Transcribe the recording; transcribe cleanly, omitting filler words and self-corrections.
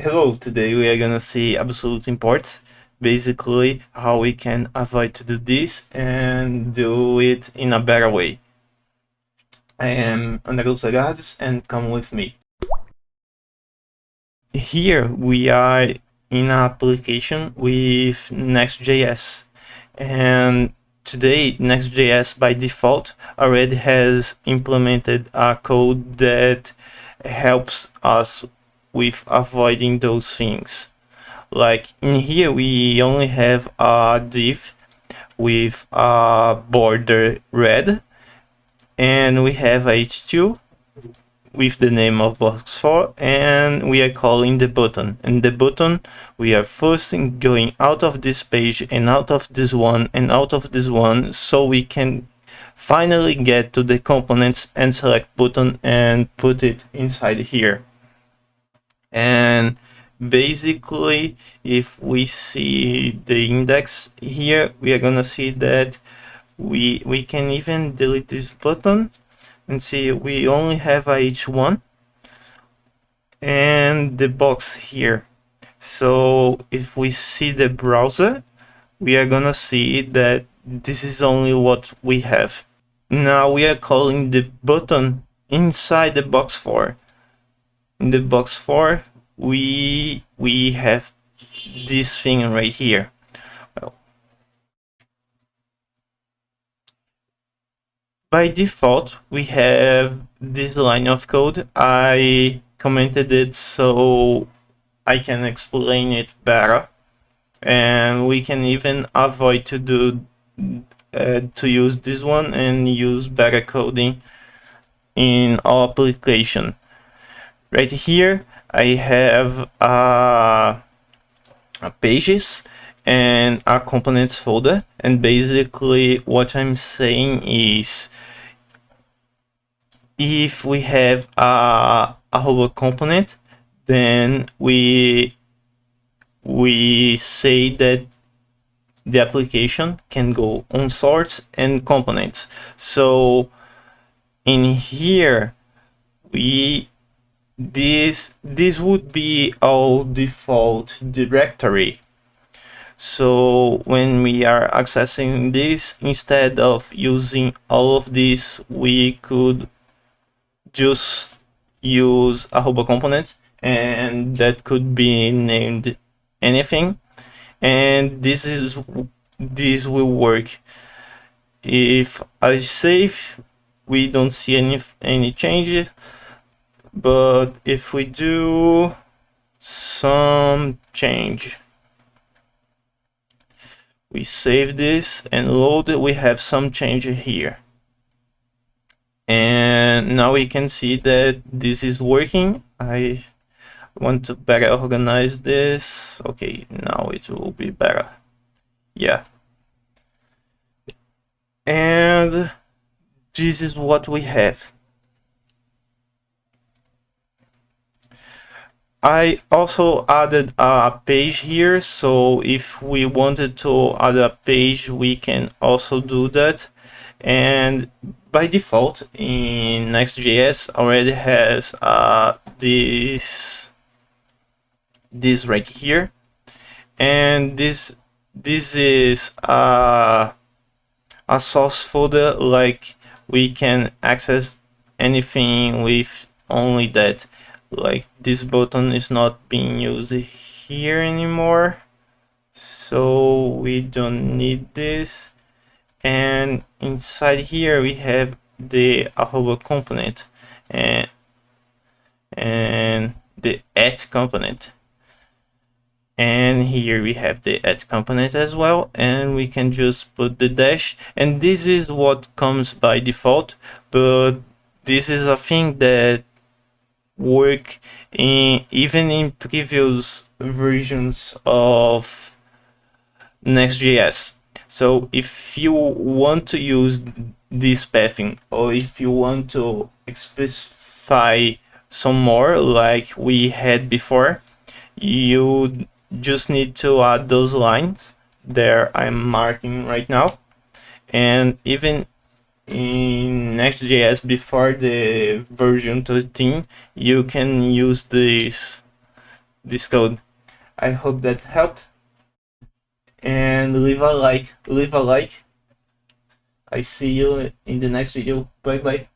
Hello, today we are gonna see absolute imports, basically how we can avoid to do this and do it in a better way. I am André Lusegardis and come with me. Here we are in an application with Next.js, and today Next.js by default already has implemented a code that helps us with avoiding those things. Like in here we only have a div with a border red, and we have a h2 with the name of box4, and we are calling the button. And the button, we are first going out of this page and out of this one and out of this one, so we can finally get to the components and select button and put it inside here. And basically, if we see the index here, we are gonna see that we can even delete this button and see we only have a h1 and the box here. So if we see the browser, we are gonna see that this is only what we have. Now we are calling the button inside the box4. In the box4 we have this thing right here. Well, by default we have this line of code. I commented it so I can explain it better, and we can even avoid to do to use this one and use better coding in our application. Right here I have pages and a components folder, and basically what I'm saying is if we have a robot component, then we say that the application can go on source and components. So in here this would be our default directory. So when we are accessing this, instead of using all of this, we could just use a robot component, and that could be named anything, and this will work. If I save, we don't see any changes. But if we do some change, we save this and load it, we have some change here. And now we can see that this is working. I want to better organize this. Okay, now it will be better. Yeah. And this is what we have. I also added a page here, so if we wanted to add a page, we can also do that. And by default in Next.js already has this right here, and this is a source folder. Like we can access anything with only that. Like this button is not being used here anymore, so we don't need this. And inside here we have the robot component and the at component, and here we have the at component as well, and we can just put the dash, and this is what comes by default. But this is a thing that work even in previous versions of Next.js. So if you want to use this pathing, or if you want to specify some more like we had before, you just need to add those lines there I'm marking right now. And even in Next.js before the version 13, you can use this this code. I hope that helped, and leave a like. I see you in the next video. Bye bye.